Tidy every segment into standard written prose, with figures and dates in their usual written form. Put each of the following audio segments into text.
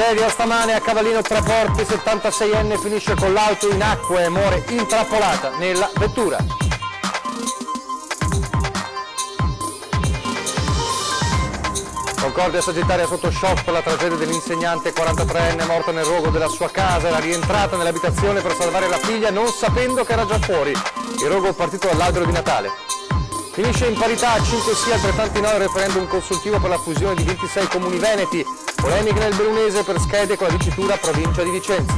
Tragedia stamane a Cavallino Tre Porti, 76enne finisce con l'auto in acqua e muore intrappolata nella vettura. Concordia Sagittaria sotto shock per la tragedia dell'insegnante 43enne morta nel rogo della sua casa. Era rientrata nell'abitazione per salvare la figlia non sapendo che era già fuori. Il rogo partito dall'albero di Natale. Finisce in parità, 5 sì, altrettanti no, il referendum consultivo per la fusione di 26 comuni veneti. Polemiche nel Bellunese per schede con la dicitura provincia di Vicenza.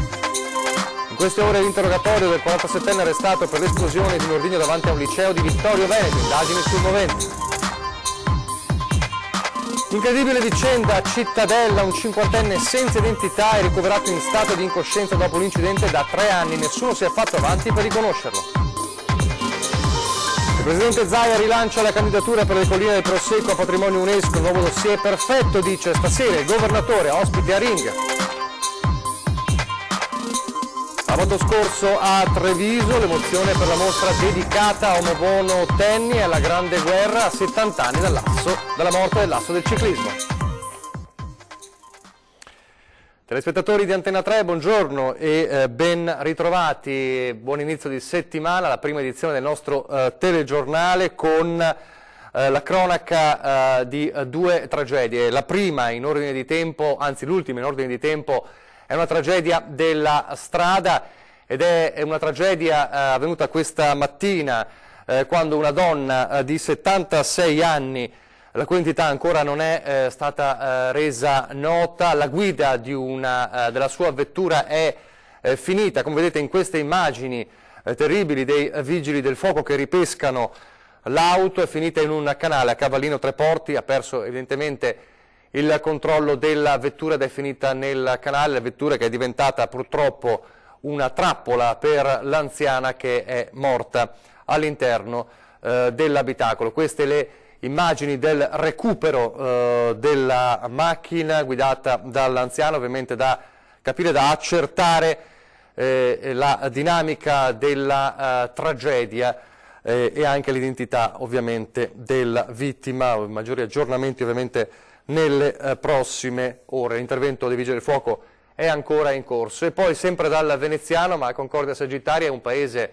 In queste ore l'interrogatorio del 47enne arrestato per l'esplosione di un ordigno davanti a un liceo di Vittorio Veneto, indagini sul movente. Incredibile vicenda, Cittadella, un 50enne senza identità è ricoverato in stato di incoscienza dopo l'incidente da 3 anni, nessuno si è fatto avanti per riconoscerlo. Il presidente Zaia rilancia la candidatura per le colline del Prosecco a patrimonio UNESCO, il nuovo dossier perfetto, dice stasera il governatore, ospite a Ring. Sabato scorso a Treviso l'emozione per la mostra dedicata a Omobono Tenni e alla Grande Guerra a 70 anni dalla morte dell'asso del ciclismo. Telespettatori di Antena 3, buongiorno e ben ritrovati, buon inizio di settimana, la prima edizione del nostro telegiornale con la cronaca di 2 tragedie. La prima in ordine di tempo, anzi l'ultima in ordine di tempo, è una tragedia della strada ed è una tragedia avvenuta questa mattina quando una donna di 76 anni, la cui identità ancora non è stata resa nota, la guida della sua vettura è finita, come vedete in queste immagini terribili dei vigili del fuoco che ripescano l'auto, è finita in un canale a Cavallino Tre Porti, ha perso evidentemente il controllo della vettura ed è finita nel canale, la vettura che è diventata purtroppo una trappola per l'anziana che è morta all'interno dell'abitacolo. Queste le immagini del recupero della macchina guidata dall'anziano, ovviamente da capire, da accertare la dinamica della tragedia e anche l'identità ovviamente della vittima, maggiori aggiornamenti ovviamente nelle prossime ore. L'intervento dei Vigili del Fuoco è ancora in corso. E poi sempre dal veneziano, ma Concordia Sagittaria è un paese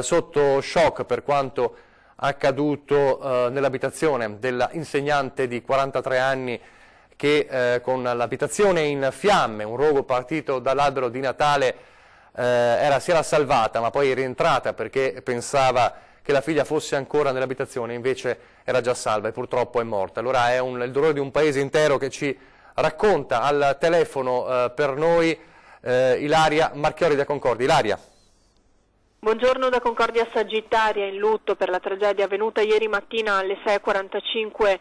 sotto shock per quanto accaduto nell'abitazione dell'insegnante di 43 anni che con l'abitazione in fiamme, un rogo partito dall'albero di Natale, si era salvata ma poi è rientrata perché pensava che la figlia fosse ancora nell'abitazione, invece era già salva e purtroppo è morta. Allora è il dolore di un paese intero che ci racconta al telefono per noi Ilaria Marchiori da Concordia. Ilaria. Buongiorno da Concordia Sagittaria, in lutto per la tragedia avvenuta ieri mattina alle 6:45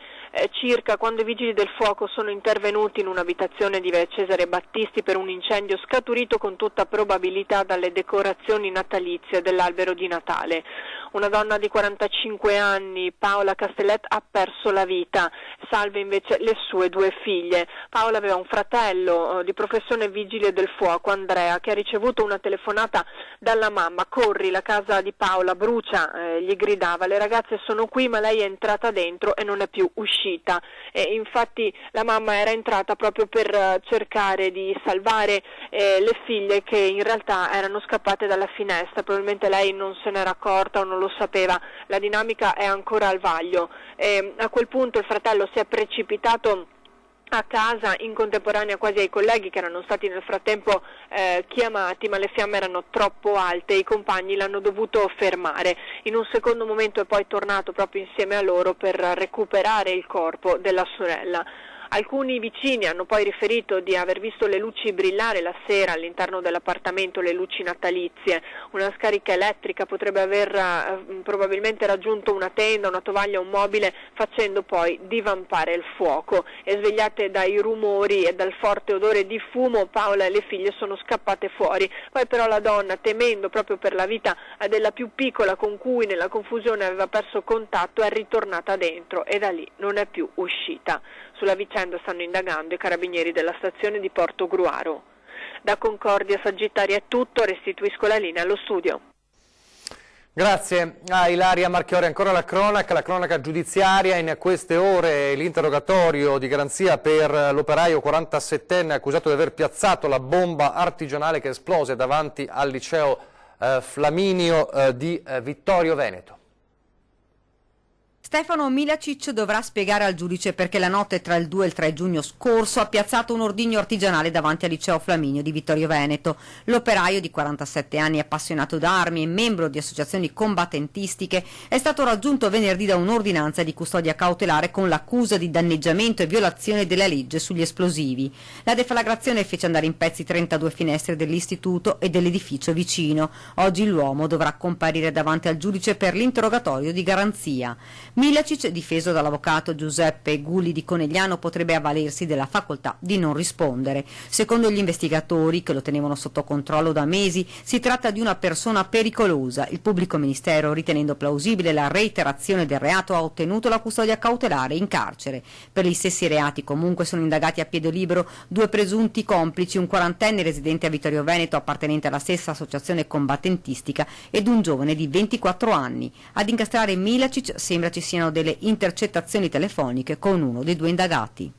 circa, quando i vigili del fuoco sono intervenuti in un'abitazione di via Cesare Battisti per un incendio scaturito con tutta probabilità dalle decorazioni natalizie dell'albero di Natale. Una donna di 45 anni, Paola Castellet, ha perso la vita, salve invece le sue 2 figlie. Paola aveva un fratello di professione vigile del fuoco, Andrea, che ha ricevuto una telefonata dalla mamma. Corri, la casa di Paola brucia, gli gridava, le ragazze sono qui ma lei è entrata dentro e non è più uscita. Infatti la mamma era entrata proprio per cercare di salvare le figlie che in realtà erano scappate dalla finestra, probabilmente lei non se n'era accorta o non lo sapeva, la dinamica è ancora al vaglio. A quel punto il fratello si è precipitato a casa in contemporanea quasi ai colleghi che erano stati nel frattempo chiamati, ma le fiamme erano troppo alte e i compagni l'hanno dovuto fermare. In un secondo momento è poi tornato proprio insieme a loro per recuperare il corpo della sorella. Alcuni vicini hanno poi riferito di aver visto le luci brillare la sera all'interno dell'appartamento, le luci natalizie. Una scarica elettrica potrebbe aver probabilmente raggiunto una tenda, una tovaglia, un mobile, facendo poi divampare il fuoco. E svegliate dai rumori e dal forte odore di fumo, Paola e le figlie sono scappate fuori. Poi però la donna, temendo proprio per la vita della più piccola con cui nella confusione aveva perso contatto, è ritornata dentro e da lì non è più uscita. Sulla vicenda stanno indagando i carabinieri della stazione di Porto Gruaro. Da Concordia Sagittaria è tutto, restituisco la linea allo studio. Grazie a Ilaria Marchiori. Ancora la cronaca giudiziaria. In queste ore l'interrogatorio di garanzia per l'operaio 47enne accusato di aver piazzato la bomba artigianale che esplose davanti al liceo Flaminio di Vittorio Veneto. Stefano Milacic dovrà spiegare al giudice perché la notte tra il 2 e il 3 giugno scorso ha piazzato un ordigno artigianale davanti al liceo Flaminio di Vittorio Veneto. L'operaio di 47 anni, appassionato d'armi e membro di associazioni combattentistiche, è stato raggiunto venerdì da un'ordinanza di custodia cautelare con l'accusa di danneggiamento e violazione della legge sugli esplosivi. La deflagrazione fece andare in pezzi 32 finestre dell'istituto e dell'edificio vicino. Oggi l'uomo dovrà comparire davanti al giudice per l'interrogatorio di garanzia. Milacic, difeso dall'avvocato Giuseppe Gulli di Conegliano, potrebbe avvalersi della facoltà di non rispondere. Secondo gli investigatori, che lo tenevano sotto controllo da mesi, si tratta di una persona pericolosa. Il pubblico ministero, ritenendo plausibile la reiterazione del reato, ha ottenuto la custodia cautelare in carcere. Per gli stessi reati comunque sono indagati a piede libero 2 presunti complici, un 40enne residente a Vittorio Veneto appartenente alla stessa associazione combattentistica ed un giovane di 24 anni. Ad incastrare Milacic sembra ci siano delle intercettazioni telefoniche con uno dei 2 indagati.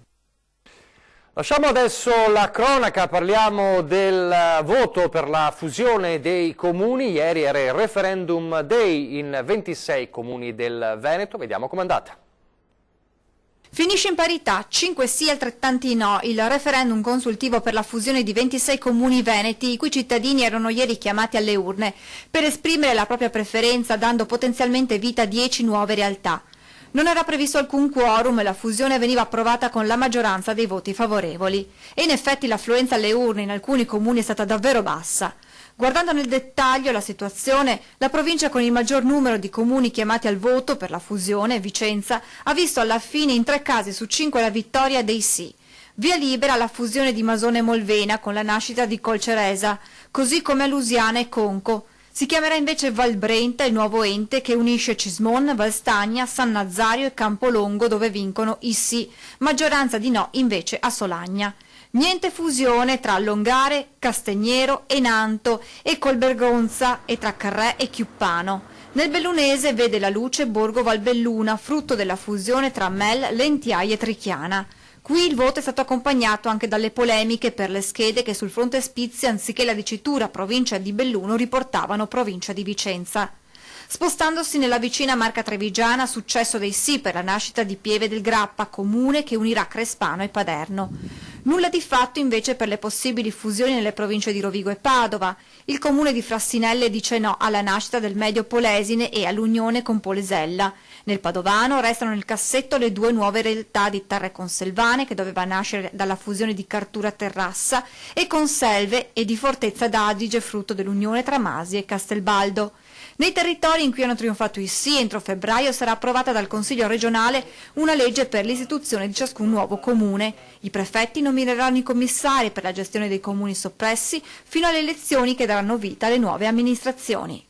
Lasciamo adesso la cronaca, parliamo del voto per la fusione dei comuni. Ieri era il referendum day in 26 comuni del Veneto, vediamo com'è andata. Finisce in parità, 5 sì, altrettanti no, il referendum consultivo per la fusione di 26 comuni veneti, i cui cittadini erano ieri chiamati alle urne per esprimere la propria preferenza, dando potenzialmente vita a 10 nuove realtà. Non era previsto alcun quorum e la fusione veniva approvata con la maggioranza dei voti favorevoli. E in effetti l'affluenza alle urne in alcuni comuni è stata davvero bassa. Guardando nel dettaglio la situazione, la provincia con il maggior numero di comuni chiamati al voto per la fusione, Vicenza, ha visto alla fine in 3 casi su 5 la vittoria dei sì. Via libera alla fusione di Masone e Molvena con la nascita di Colceresa, così come a Lusiana e Conco. Si chiamerà invece Valbrenta, il nuovo ente che unisce Cismon, Valstagna, San Nazario e Campolongo, dove vincono i sì, maggioranza di no invece a Solagna. Niente fusione tra Longare, Castignero e Nanto e Colbergonza e tra Carrè e Chiuppano. Nel bellunese vede la luce Borgo Valbelluna, frutto della fusione tra Mel, Lentiai e Trichiana. Qui il voto è stato accompagnato anche dalle polemiche per le schede che sul frontespizio, anziché la dicitura provincia di Belluno, riportavano provincia di Vicenza. Spostandosi nella vicina Marca Trevigiana, successo dei sì per la nascita di Pieve del Grappa, comune che unirà Crespano e Paderno. Nulla di fatto invece per le possibili fusioni nelle province di Rovigo e Padova. Il comune di Frassinelle dice no alla nascita del Medio Polesine e all'unione con Polesella. Nel Padovano restano nel cassetto le 2 nuove realtà di Terre Conselvane, che doveva nascere dalla fusione di Cartura Terrassa, e Conselve, e di Fortezza d'Adige, frutto dell'unione tra Masi e Castelbaldo. Nei territori in cui hanno trionfato i sì, entro febbraio sarà approvata dal Consiglio regionale una legge per l'istituzione di ciascun nuovo comune. I prefetti nomineranno i commissari per la gestione dei comuni soppressi fino alle elezioni che daranno vita alle nuove amministrazioni.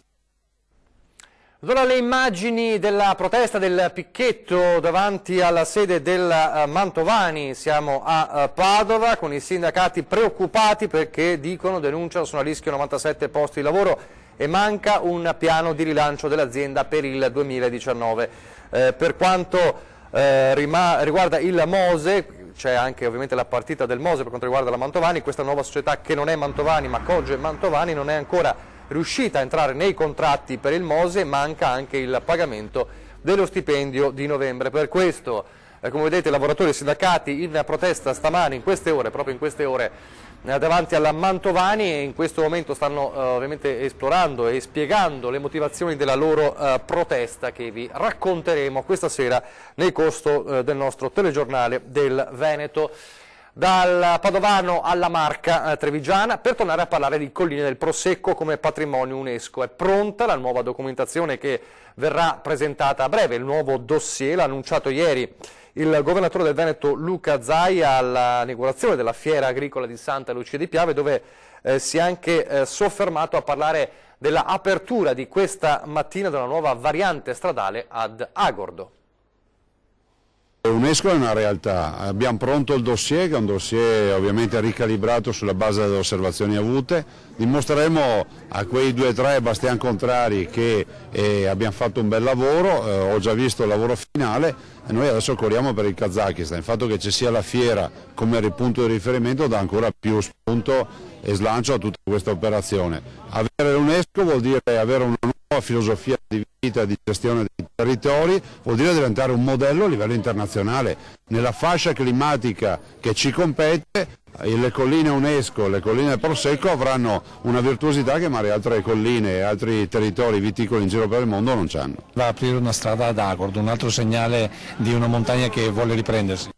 Ora le immagini della protesta del picchetto davanti alla sede del Mantovani. Siamo a Padova con i sindacati preoccupati perché denunciano sono a rischio 97 posti di lavoro e manca un piano di rilancio dell'azienda per il 2019. Per quanto riguarda il Mose, c'è anche ovviamente la partita del Mose per quanto riguarda la Mantovani, questa nuova società che non è Mantovani ma Cogge Mantovani non è ancora riuscita a entrare nei contratti per il Mose, manca anche il pagamento dello stipendio di novembre. Per questo, come vedete, i lavoratori sindacati in protesta stamani, in queste ore, proprio in queste ore, davanti alla Mantovani, e in questo momento stanno ovviamente esplorando e spiegando le motivazioni della loro protesta che vi racconteremo questa sera nel corso del nostro telegiornale del Veneto. Dal Padovano alla Marca Trevigiana per tornare a parlare di Colline del Prosecco come patrimonio UNESCO. È pronta la nuova documentazione che verrà presentata a breve, il nuovo dossier, l'ha annunciato ieri il governatore del Veneto Luca Zaia all'inaugurazione della fiera agricola di Santa Lucia di Piave, dove si è anche soffermato a parlare della apertura di questa mattina della nuova variante stradale ad Agordo. UNESCO è una realtà, abbiamo pronto il dossier, che è un dossier ovviamente ricalibrato sulla base delle osservazioni avute, dimostreremo a quei 2 o 3 bastian contrari che abbiamo fatto un bel lavoro, ho già visto il lavoro finale e noi adesso corriamo per il Kazakistan. Il fatto che ci sia la fiera come punto di riferimento dà ancora più spunto e slancio a tutta questa operazione. Avere l'UNESCO vuol dire avere una nuova filosofia di vita e di gestione dei territori, vuol dire diventare un modello a livello internazionale. Nella fascia climatica che ci compete, le colline UNESCO, le colline del Prosecco avranno una virtuosità che magari altre colline e altri territori viticoli in giro per il mondo non hanno. Va a aprire una strada ad Agord, un altro segnale di una montagna che vuole riprendersi.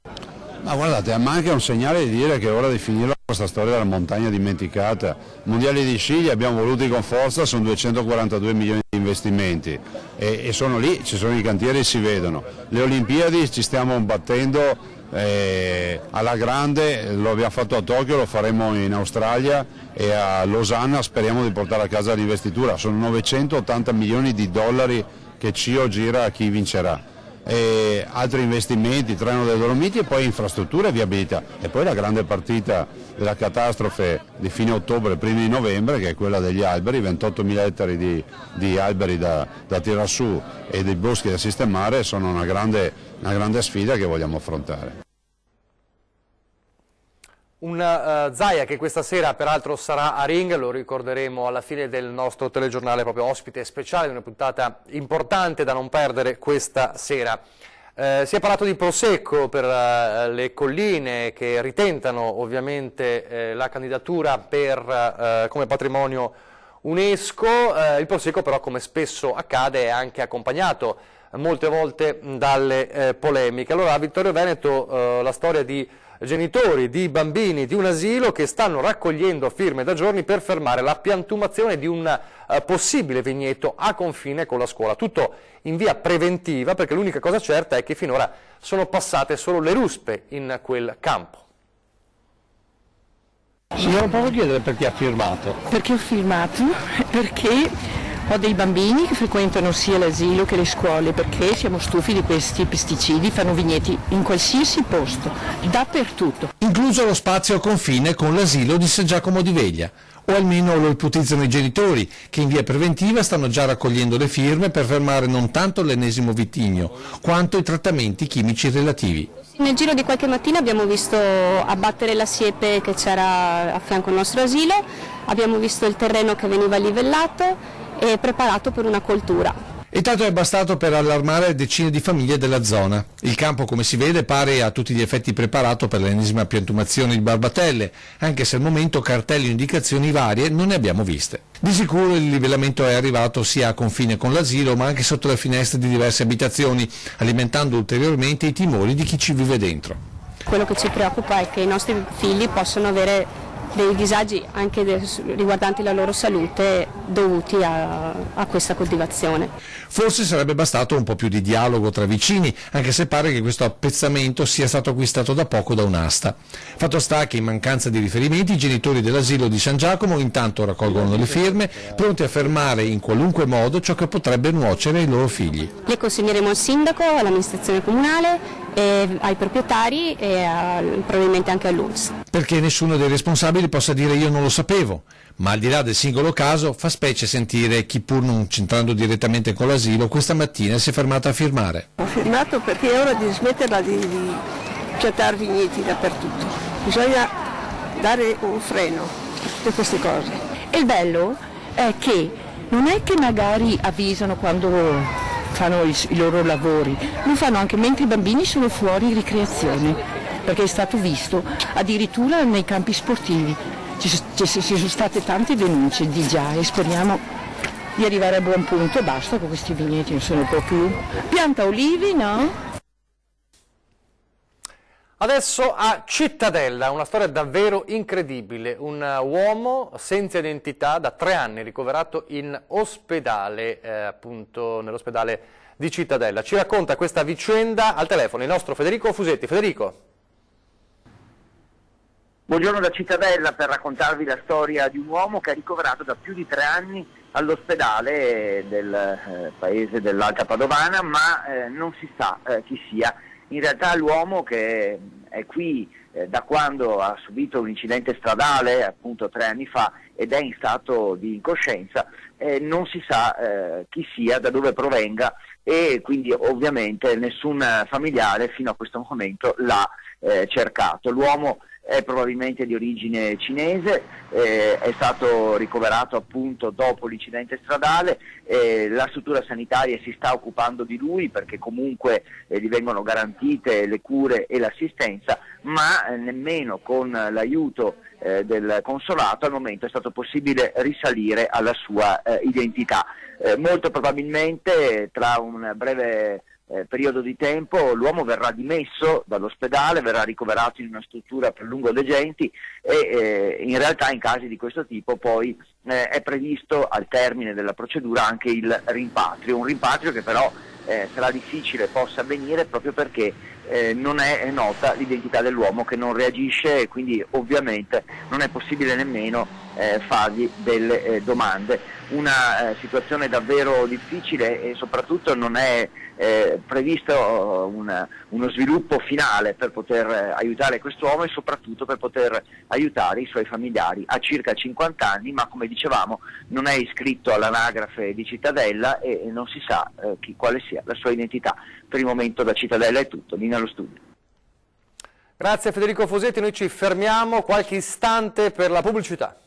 Ma guardate, ma anche un segnale di dire che è ora di finirla questa storia della montagna dimenticata. Mondiali di sci li abbiamo voluti con forza, sono 242 milioni di investimenti e sono lì, ci sono i cantieri, si vedono. Le Olimpiadi ci stiamo battendo alla grande, lo abbiamo fatto a Tokyo, lo faremo in Australia e a Losanna speriamo di portare a casa l'investitura. Sono 980 milioni di dollari che CIO gira a chi vincerà. E altri investimenti, treno delle Dolomiti e poi infrastrutture e viabilità. E poi la grande partita della catastrofe di fine ottobre, primi di novembre, che è quella degli alberi, 28.000 ettari di alberi da tirare su e dei boschi da sistemare, sono una grande sfida che vogliamo affrontare. Una Zaia che questa sera peraltro sarà a Ring, lo ricorderemo alla fine del nostro telegiornale, proprio ospite speciale di una puntata importante da non perdere questa sera. Si è parlato di Prosecco per le colline che ritentano ovviamente la candidatura come patrimonio UNESCO. Il Prosecco però, come spesso accade, è anche accompagnato molte volte dalle polemiche. Allora a Vittorio Veneto la storia di genitori di bambini di un asilo che stanno raccogliendo firme da giorni per fermare la piantumazione di un possibile vigneto a confine con la scuola. Tutto in via preventiva, perché l'unica cosa certa è che finora sono passate solo le ruspe in quel campo. Signora, posso chiedere perché ha firmato? Perché ho firmato? Perché ho dei bambini che frequentano sia l'asilo che le scuole, perché siamo stufi di questi pesticidi, fanno vigneti in qualsiasi posto, dappertutto. Incluso lo spazio a confine con l'asilo di San Giacomo di Veglia, o almeno lo ipotizzano i genitori, che in via preventiva stanno già raccogliendo le firme per fermare non tanto l'ennesimo vitigno, quanto i trattamenti chimici relativi. Nel giro di qualche mattina abbiamo visto abbattere la siepe che c'era a fianco al nostro asilo, abbiamo visto il terreno che veniva livellato e preparato per una coltura. E tanto è bastato per allarmare decine di famiglie della zona. Il campo, come si vede, pare a tutti gli effetti preparato per l'ennesima piantumazione di barbatelle, anche se al momento cartelli e indicazioni varie non ne abbiamo viste. Di sicuro il livellamento è arrivato sia a confine con l'asilo, ma anche sotto le finestre di diverse abitazioni, alimentando ulteriormente i timori di chi ci vive dentro. Quello che ci preoccupa è che i nostri figli possono avere dei disagi anche riguardanti la loro salute dovuti a questa coltivazione. Forse sarebbe bastato un po' più di dialogo tra vicini, anche se pare che questo appezzamento sia stato acquistato da poco da un'asta. Fatto sta che in mancanza di riferimenti i genitori dell'asilo di San Giacomo intanto raccolgono le firme, pronti a fermare in qualunque modo ciò che potrebbe nuocere ai loro figli. Le consegneremo al sindaco, all'amministrazione comunale, ai proprietari e probabilmente anche all'UNS. Perché nessuno dei responsabili possa dire io non lo sapevo, ma al di là del singolo caso fa specie sentire chi, pur non c'entrando direttamente con l'asilo, questa mattina si è fermata a firmare. Ho firmato perché è ora di smetterla di piantare vigneti dappertutto, bisogna dare un freno a tutte queste cose. E il bello è che non è che magari avvisano quando fanno i loro lavori, lo fanno anche mentre i bambini sono fuori in ricreazione, perché è stato visto addirittura nei campi sportivi. Ci sono state tante denunce di già e speriamo di arrivare a buon punto, basta con questi vigneti, non sono un po' più. Pianta olivi, no? Adesso a Cittadella, una storia davvero incredibile, un uomo senza identità da 3 anni ricoverato in ospedale, appunto nell'ospedale di Cittadella. Ci racconta questa vicenda al telefono il nostro Federico Fusetti. Federico. Buongiorno da Cittadella per raccontarvi la storia di un uomo che è ricoverato da più di 3 anni all'ospedale del paese dell'Alta Padovana, ma non si sa chi sia In realtà l'uomo, che è qui da quando ha subito un incidente stradale appunto 3 anni fa ed è in stato di incoscienza, non si sa chi sia, da dove provenga, e quindi ovviamente nessun familiare fino a questo momento l'ha cercato. L'uomo è probabilmente di origine cinese, è stato ricoverato appunto dopo l'incidente stradale, la struttura sanitaria si sta occupando di lui perché comunque gli vengono garantite le cure e l'assistenza, ma nemmeno con l'aiuto del consolato al momento è stato possibile risalire alla sua identità. Molto probabilmente tra un breve periodo di tempo l'uomo verrà dimesso dall'ospedale, verrà ricoverato in una struttura per lungodegenti e in realtà in casi di questo tipo poi è previsto al termine della procedura anche il rimpatrio, un rimpatrio che però sarà difficile possa avvenire proprio perché non è nota l'identità dell'uomo che non reagisce e quindi ovviamente non è possibile nemmeno fargli delle domande. Una situazione davvero difficile e soprattutto non è previsto uno sviluppo finale per poter aiutare quest'uomo e soprattutto per poter aiutare i suoi familiari. Ha circa 50 anni, ma come dicevamo non è iscritto all'anagrafe di Cittadella e non si sa quale sia la sua identità. Per il momento da Cittadella è tutto. Linea allo studio. Grazie Federico Fosetti, noi ci fermiamo qualche istante per la pubblicità.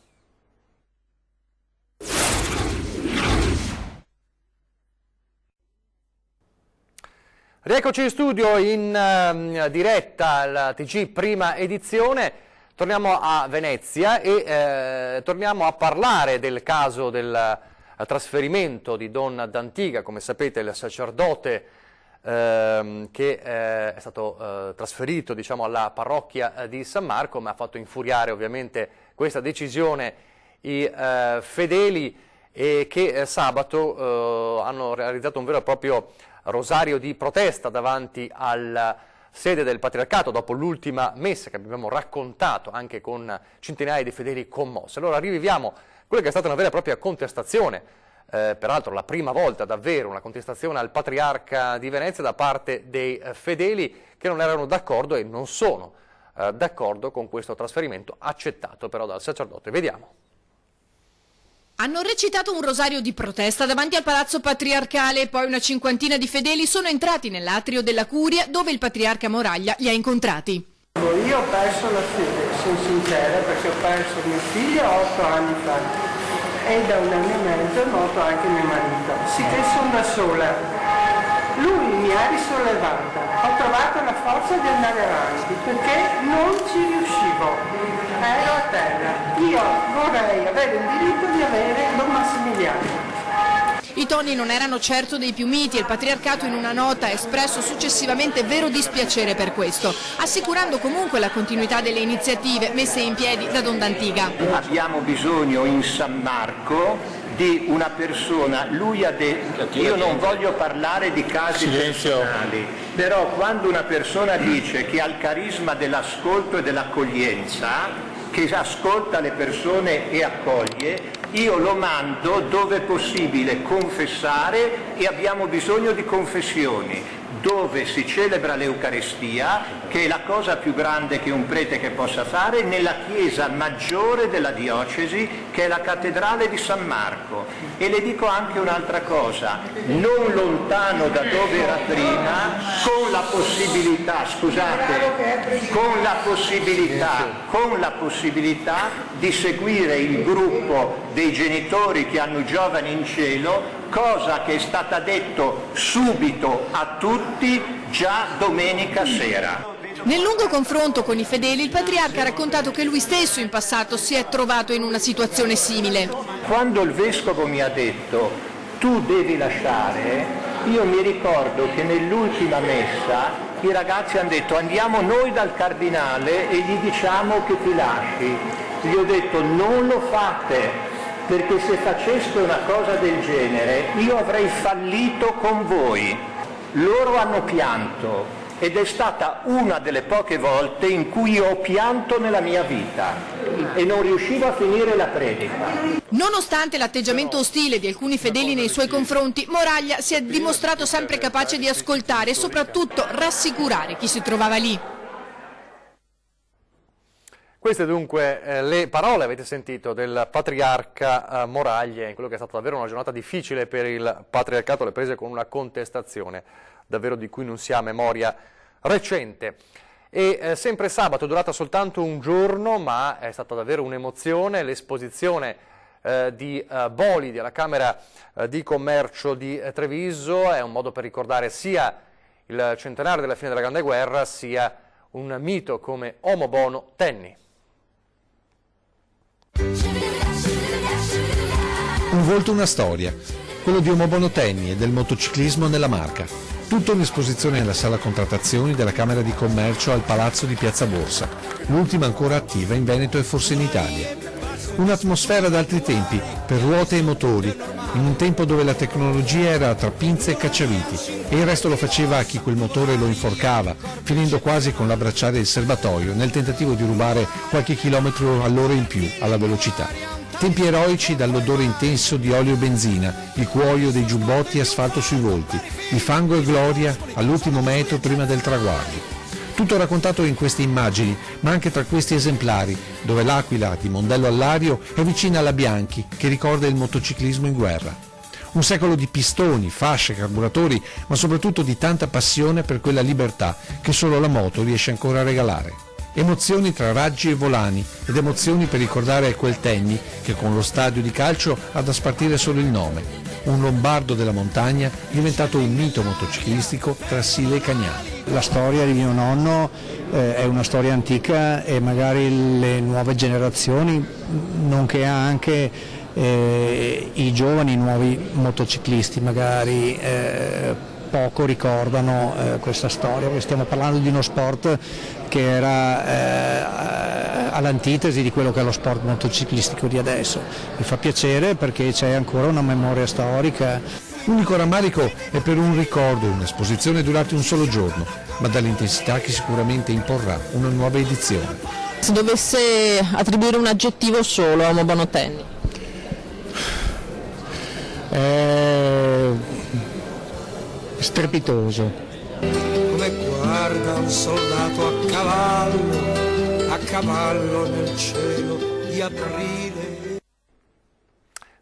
Rieccoci in studio in diretta al TG Prima Edizione, torniamo a Venezia e torniamo a parlare del caso del trasferimento di Don D'Antiga. Come sapete il sacerdote che è stato trasferito diciamo, alla parrocchia di San Marco, ma ha fatto infuriare ovviamente questa decisione i fedeli e che sabato hanno realizzato un vero e proprio rosario di protesta davanti alla sede del Patriarcato dopo l'ultima messa che abbiamo raccontato anche con centinaia di fedeli commossi. Allora riviviamo quella che è stata una vera e propria contestazione, peraltro la prima volta davvero una contestazione al Patriarca di Venezia da parte dei fedeli che non erano d'accordo e non sono d'accordo con questo trasferimento accettato però dal sacerdote. Vediamo. Hanno recitato un rosario di protesta davanti al Palazzo Patriarcale e poi una cinquantina di fedeli sono entrati nell'atrio della Curia dove il Patriarca Moraglia li ha incontrati. Io ho perso la fede, sono sincera, perché ho perso mio figlio 8 anni fa e da 1 anno e mezzo è morto anche mio marito, sicché sono da sola. Lui mi ha risollevata, ho trovato la forza di andare avanti perché non ci riuscivo, ero a terra. Io vorrei avere il diritto di avere Don Massimiliano. I toni non erano certo dei più miti e il Patriarcato in una nota ha espresso successivamente vero dispiacere per questo, assicurando comunque la continuità delle iniziative messe in piedi da Don D'Antiga. Abbiamo bisogno in San Marco di una persona, lui ha detto, io non voglio parlare di casi personali, però quando una persona dice che ha il carisma dell'ascolto e dell'accoglienza, che ascolta le persone e accoglie, io lo mando dove è possibile confessare e abbiamo bisogno di confessioni, dove si celebra l'Eucaristia, che è la cosa più grande che un prete che possa fare, nella chiesa maggiore della diocesi, che è la cattedrale di San Marco. E le dico anche un'altra cosa, non lontano da dove era prima, con la possibilità, scusate, con la possibilità di seguire il gruppo dei genitori che hanno giovani in cielo, cosa che è stata detto subito a tutti già domenica sera. Nel lungo confronto con i fedeli il Patriarca ha raccontato che lui stesso in passato si è trovato in una situazione simile. Quando il Vescovo mi ha detto tu devi lasciare, io mi ricordo che nell'ultima messa i ragazzi hanno detto andiamo noi dal Cardinale e gli diciamo che ti lasci. Gli ho detto non lo fate, perché se faceste una cosa del genere io avrei fallito con voi. Loro hanno pianto ed è stata una delle poche volte in cui ho pianto nella mia vita. Il e non riuscivo a finire la predica. Nonostante l'atteggiamento ostile di alcuni fedeli nei suoi confronti, Moraglia si è dimostrato sempre capace di ascoltare e soprattutto rassicurare chi si trovava lì. Queste dunque le parole, avete sentito, del patriarca Moraglia in quello che è stata davvero una giornata difficile per il patriarcato, le prese con una contestazione davvero di cui non si ha memoria recente. E sempre sabato, durata soltanto un giorno, ma è stata davvero un'emozione, l'esposizione di Bolidi alla Camera di Commercio di Treviso. È un modo per ricordare sia il centenario della fine della Grande Guerra, sia un mito come Omo Bono Tenni. Un volto, una storia, quello di Omo Bono Tenni e del motociclismo nella Marca. Tutto in esposizione nella sala contrattazioni della Camera di Commercio al Palazzo di Piazza Borsa, l'ultima ancora attiva in Veneto e forse in Italia. Un'atmosfera d'altri tempi, per ruote e motori, in un tempo dove la tecnologia era tra pinze e cacciaviti e il resto lo faceva a chi quel motore lo inforcava, finendo quasi con l'abbracciare il serbatoio nel tentativo di rubare qualche chilometro all'ora in più alla velocità. Tempi eroici dall'odore intenso di olio e benzina, il cuoio dei giubbotti e asfalto sui volti, il fango e gloria all'ultimo metro prima del traguardo. Tutto raccontato in queste immagini, ma anche tra questi esemplari, dove l'Aquila di Mondello Allario è vicina alla Bianchi, che ricorda il motociclismo in guerra. Un secolo di pistoni, fasce, carburatori, ma soprattutto di tanta passione per quella libertà che solo la moto riesce ancora a regalare. Emozioni tra raggi e volani, ed emozioni per ricordare quel Tenni che con lo stadio di calcio ha da spartire solo il nome. Un lombardo della montagna diventato un mito motociclistico tra Sile e Cagnano. La storia di mio nonno è una storia antica e magari le nuove generazioni, nonché anche i giovani nuovi motociclisti magari poco ricordano questa storia, perché stiamo parlando di uno sport che era all'antitesi di quello che è lo sport motociclistico di adesso. Mi fa piacere perché c'è ancora una memoria storica. L'unico rammarico è per un ricordo, un'esposizione durata un solo giorno, ma dall'intensità che sicuramente imporrà una nuova edizione. Se dovesse attribuire un aggettivo solo a Omo Bono Tenni? Strepitoso. Come guarda un soldato a cavallo nel cielo di aprile.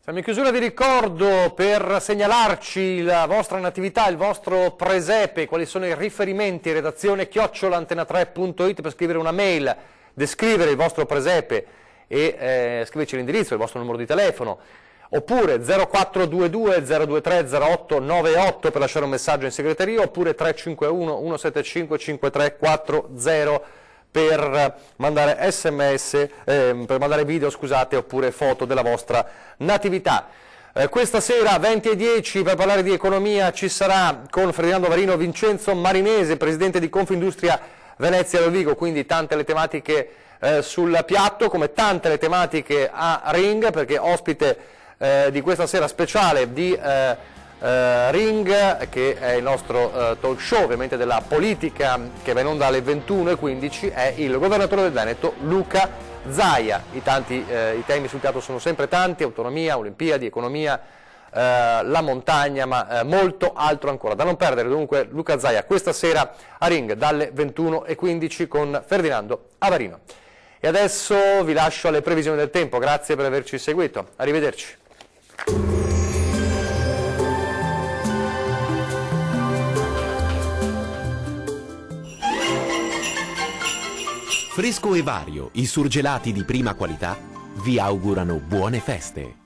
Siamo in chiusura di ricordo per segnalarci la vostra natività, il vostro presepe, quali sono i riferimenti, redazione @antena3.it per scrivere una mail, descrivere il vostro presepe e scriverci l'indirizzo, il vostro numero di telefono, oppure 0422 023 0898 per lasciare un messaggio in segreteria, oppure 351 175 5340 per mandare sms, per mandare video, scusate, oppure foto della vostra natività. Questa sera 20:10 per parlare di economia ci sarà con Ferdinando Varino Vincenzo Marinese, presidente di Confindustria Venezia Rovigo, quindi tante le tematiche sul piatto, come tante le tematiche a Ring, perché ospite di questa sera speciale di Ring, che è il nostro talk show ovviamente della politica, che va in onda alle 21:15, è il governatore del Veneto Luca Zaia. I temi sul piatto sono sempre tanti: autonomia, Olimpiadi, economia, la montagna, ma molto altro ancora. Da non perdere dunque Luca Zaia questa sera a Ring dalle 21:15 con Ferdinando Avarino. E adesso vi lascio alle previsioni del tempo. Grazie per averci seguito, arrivederci. Fresco e Vario, i surgelati di prima qualità, vi augurano buone feste.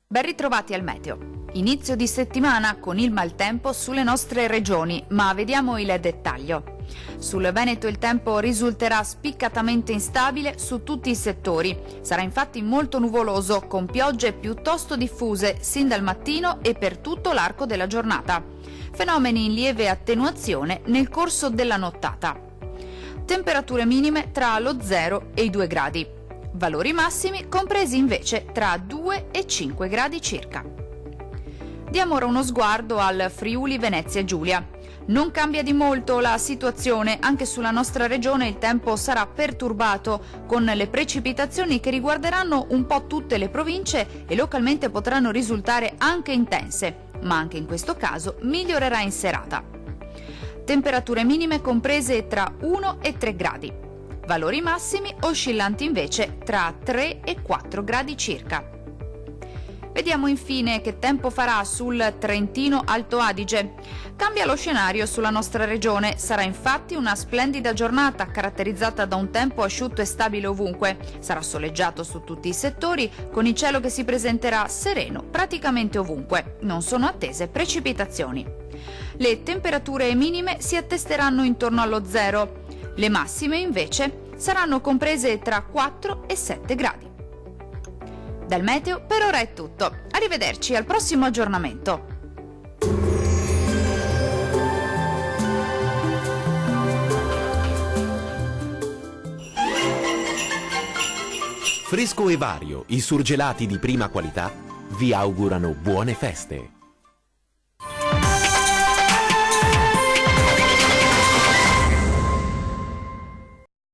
Ben ritrovati al meteo. Inizio di settimana con il maltempo sulle nostre regioni, ma vediamo il dettaglio. Sul Veneto il tempo risulterà spiccatamente instabile su tutti i settori. Sarà infatti molto nuvoloso, con piogge piuttosto diffuse sin dal mattino e per tutto l'arco della giornata. Fenomeni in lieve attenuazione nel corso della nottata. Temperature minime tra lo 0 e i 2 gradi. Valori massimi compresi invece tra 2 e 5 gradi circa. Diamo ora uno sguardo al Friuli Venezia Giulia. Non cambia di molto la situazione, anche sulla nostra regione il tempo sarà perturbato, con le precipitazioni che riguarderanno un po' tutte le province e localmente potranno risultare anche intense, ma anche in questo caso migliorerà in serata. Temperature minime comprese tra 1 e 3 gradi, valori massimi oscillanti invece tra 3 e 4 gradi circa. Vediamo infine che tempo farà sul Trentino Alto Adige. Cambia lo scenario sulla nostra regione, sarà infatti una splendida giornata caratterizzata da un tempo asciutto e stabile ovunque. Sarà soleggiato su tutti i settori, con il cielo che si presenterà sereno praticamente ovunque. Non sono attese precipitazioni. Le temperature minime si attesteranno intorno allo 0. Le massime invece saranno comprese tra 4 e 7 gradi. Dal meteo per ora è tutto. Arrivederci al prossimo aggiornamento. Fresco e vario, i surgelati di prima qualità vi augurano buone feste.